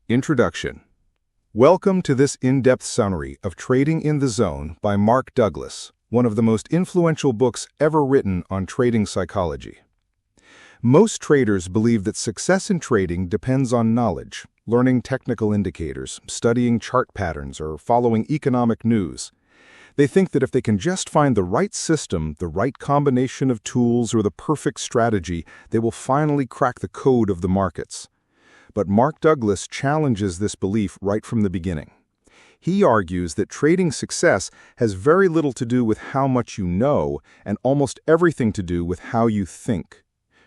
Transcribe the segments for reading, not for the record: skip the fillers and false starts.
Introduction. Welcome to this in-depth summary of Trading in the Zone by Mark Douglas, one of the most influential books ever written on trading psychology. Most traders believe that success in trading depends on knowledge, learning technical indicators, studying chart patterns, or following economic news. They think that if they can just find the right system, the right combination of tools, or the perfect strategy, they will finally crack the code of the markets. But Mark Douglas challenges this belief right from the beginning. He argues that trading success has very little to do with how much you know and almost everything to do with how you think.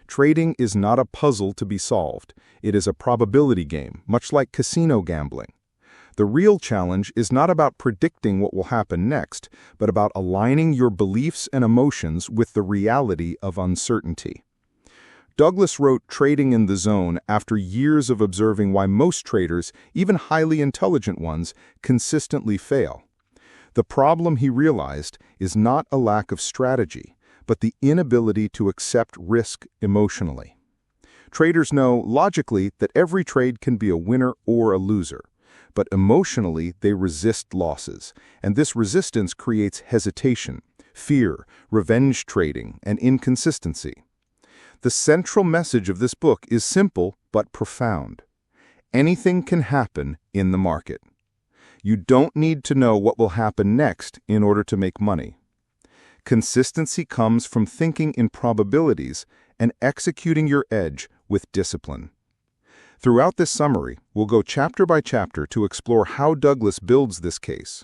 Trading is not a puzzle to be solved. It is a probability game, much like casino gambling. The real challenge is not about predicting what will happen next, but about aligning your beliefs and emotions with the reality of uncertainty. Douglas wrote Trading in the Zone after years of observing why most traders, even highly intelligent ones, consistently fail. The problem, he realized, is not a lack of strategy, but the inability to accept risk emotionally. Traders know, logically, that every trade can be a winner or a loser, but emotionally they resist losses, and this resistance creates hesitation, fear, revenge trading, and inconsistency. The central message of this book is simple but profound. Anything can happen in the market. You don't need to know what will happen next in order to make money. Consistency comes from thinking in probabilities and executing your edge with discipline. Throughout this summary, we'll go chapter by chapter to explore how Douglas builds this case.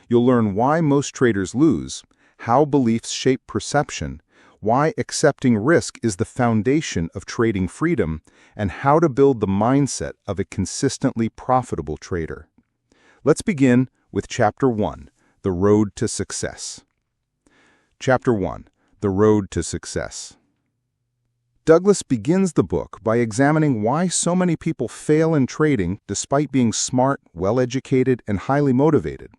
You'll learn why most traders lose, how beliefs shape perception, why accepting risk is the foundation of trading freedom, and how to build the mindset of a consistently profitable trader. Let's begin with Chapter 1, The Road to Success. Chapter 1, The Road to Success. Douglas begins the book by examining why so many people fail in trading despite being smart, well-educated, and highly motivated.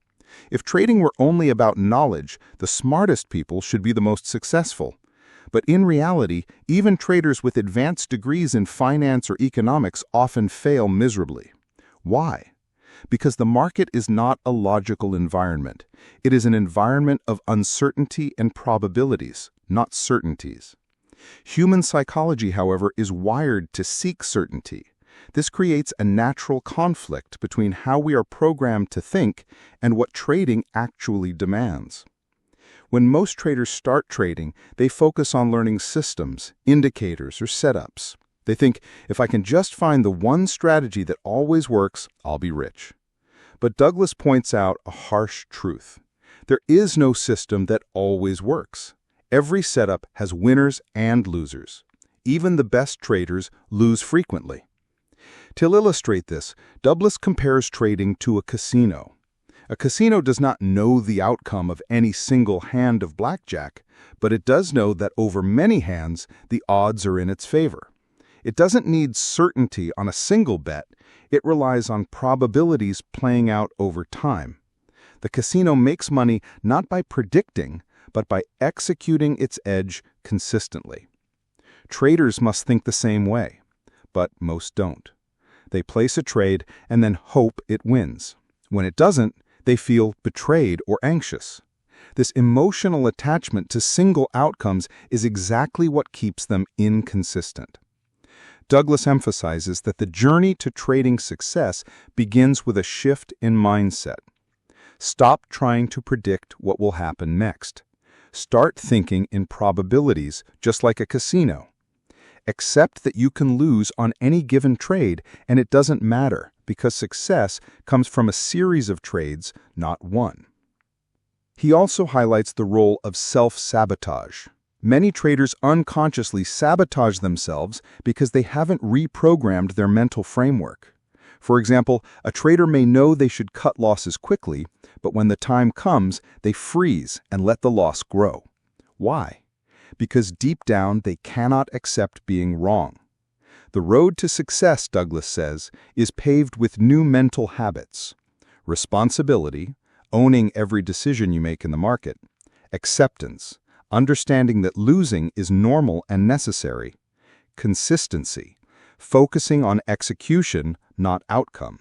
If trading were only about knowledge, the smartest people should be the most successful. But in reality, even traders with advanced degrees in finance or economics often fail miserably. Why? Because the market is not a logical environment. It is an environment of uncertainty and probabilities, not certainties. Human psychology, however, is wired to seek certainty. This creates a natural conflict between how we are programmed to think and what trading actually demands. When most traders start trading, they focus on learning systems, indicators, or setups. They think, if I can just find the one strategy that always works, I'll be rich. But Douglas points out a harsh truth. There is no system that always works. Every setup has winners and losers. Even the best traders lose frequently. To illustrate this, Douglas compares trading to a casino. A casino does not know the outcome of any single hand of blackjack, but it does know that over many hands, the odds are in its favor. It doesn't need certainty on a single bet. It relies on probabilities playing out over time. The casino makes money not by predicting, but by executing its edge consistently. Traders must think the same way, but most don't. They place a trade and then hope it wins. When it doesn't, they feel betrayed or anxious. This emotional attachment to single outcomes is exactly what keeps them inconsistent. Douglas emphasizes that the journey to trading success begins with a shift in mindset. Stop trying to predict what will happen next. Start thinking in probabilities, just like a casino. Accept that you can lose on any given trade, and it doesn't matter, because success comes from a series of trades, not one. He also highlights the role of self-sabotage. Many traders unconsciously sabotage themselves because they haven't reprogrammed their mental framework. For example, a trader may know they should cut losses quickly, but when the time comes, they freeze and let the loss grow. Why? Because deep down they cannot accept being wrong. The road to success, Douglas says, is paved with new mental habits: responsibility, owning every decision you make in the market; acceptance, understanding that losing is normal and necessary; consistency, focusing on execution, not outcome.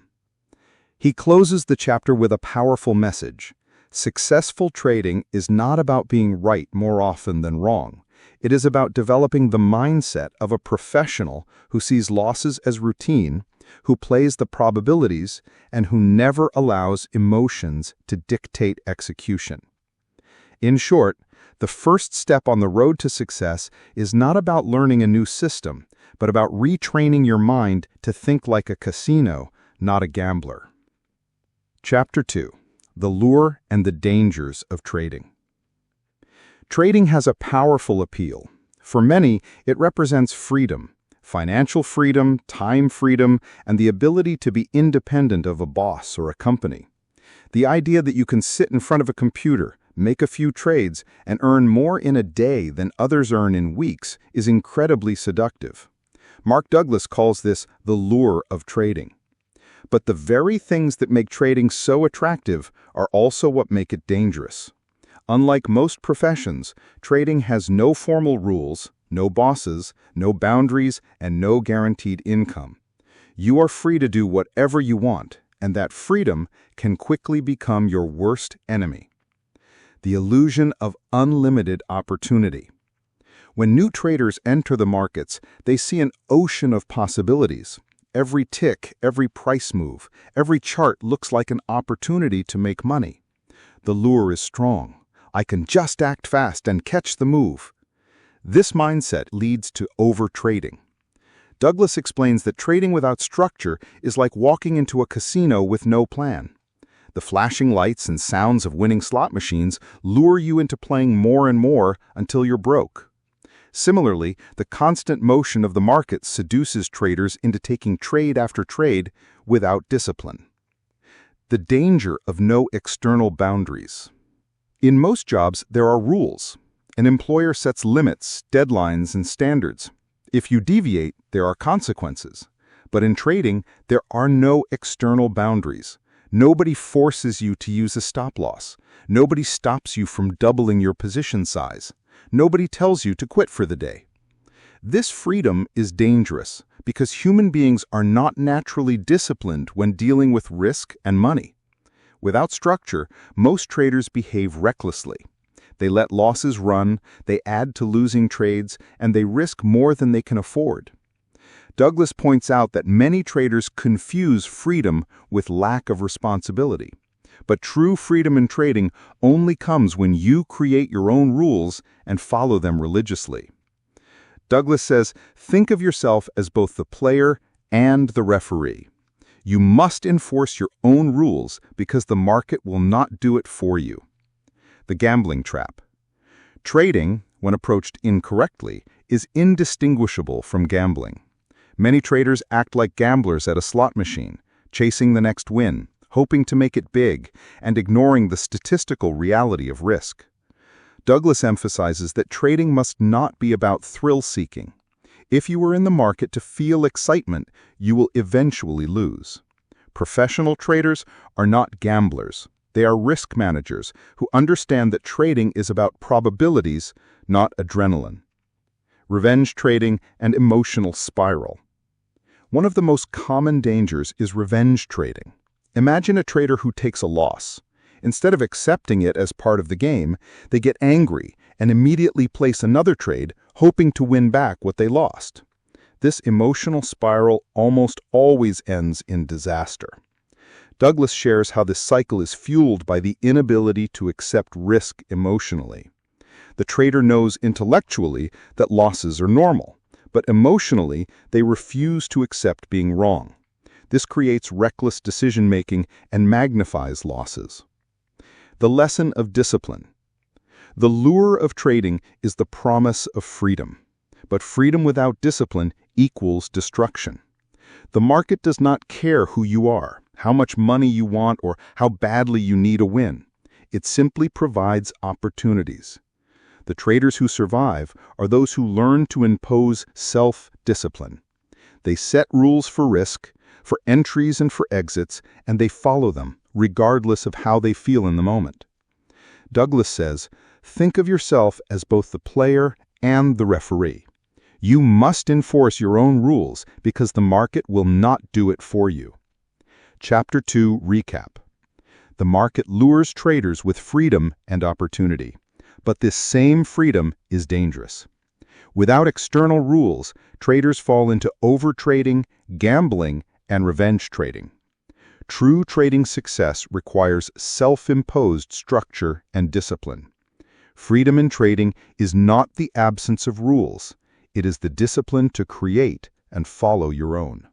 He closes the chapter with a powerful message. Successful trading is not about being right more often than wrong. It is about developing the mindset of a professional who sees losses as routine, who plays the probabilities, and who never allows emotions to dictate execution. In short, the first step on the road to success is not about learning a new system, but about retraining your mind to think like a casino, not a gambler. Chapter 2. The Lure and the Dangers of Trading. Trading has a powerful appeal. For many, it represents freedom, financial freedom, time freedom, and the ability to be independent of a boss or a company. The idea that you can sit in front of a computer, make a few trades, and earn more in a day than others earn in weeks is incredibly seductive. Mark Douglas calls this the lure of trading. But the very things that make trading so attractive are also what make it dangerous. Unlike most professions, trading has no formal rules, no bosses, no boundaries, and no guaranteed income. You are free to do whatever you want, and that freedom can quickly become your worst enemy. The illusion of unlimited opportunity. When new traders enter the markets, they see an ocean of possibilities. Every tick, every price move, every chart looks like an opportunity to make money. The lure is strong. I can just act fast and catch the move. This mindset leads to overtrading. Douglas explains that trading without structure is like walking into a casino with no plan. The flashing lights and sounds of winning slot machines lure you into playing more and more until you're broke. Similarly, the constant motion of the market seduces traders into taking trade after trade without discipline. The danger of no external boundaries. In most jobs, there are rules. An employer sets limits, deadlines, and standards. If you deviate, there are consequences. But in trading, there are no external boundaries. Nobody forces you to use a stop-loss. Nobody stops you from doubling your position size. Nobody tells you to quit for the day. This freedom is dangerous because human beings are not naturally disciplined when dealing with risk and money. Without structure, most traders behave recklessly. They let losses run, they add to losing trades, and they risk more than they can afford. Douglas points out that many traders confuse freedom with lack of responsibility. But true freedom in trading only comes when you create your own rules and follow them religiously. Douglas says, think of yourself as both the player and the referee. You must enforce your own rules because the market will not do it for you. The gambling trap. Trading, when approached incorrectly, is indistinguishable from gambling. Many traders act like gamblers at a slot machine, chasing the next win, hoping to make it big, and ignoring the statistical reality of risk. Douglas emphasizes that trading must not be about thrill-seeking. If you are in the market to feel excitement, you will eventually lose. Professional traders are not gamblers. They are risk managers who understand that trading is about probabilities, not adrenaline. Revenge trading and emotional spiral. One of the most common dangers is revenge trading. Imagine a trader who takes a loss. Instead of accepting it as part of the game, they get angry and immediately place another trade, hoping to win back what they lost. This emotional spiral almost always ends in disaster. Douglas shares how this cycle is fueled by the inability to accept risk emotionally. The trader knows intellectually that losses are normal, but emotionally they refuse to accept being wrong. This creates reckless decision-making and magnifies losses. The lesson of discipline. The lure of trading is the promise of freedom, but freedom without discipline equals destruction. The market does not care who you are, how much money you want, or how badly you need a win. It simply provides opportunities. The traders who survive are those who learn to impose self-discipline. They set rules for risk, for entries and for exits, and they follow them, regardless of how they feel in the moment. Douglas says, think of yourself as both the player and the referee. You must enforce your own rules because the market will not do it for you. Chapter 2 Recap. The market lures traders with freedom and opportunity, but this same freedom is dangerous. Without external rules, traders fall into overtrading, gambling, and revenge trading. True trading success requires self-imposed structure and discipline. Freedom in trading is not the absence of rules. It is the discipline to create and follow your own.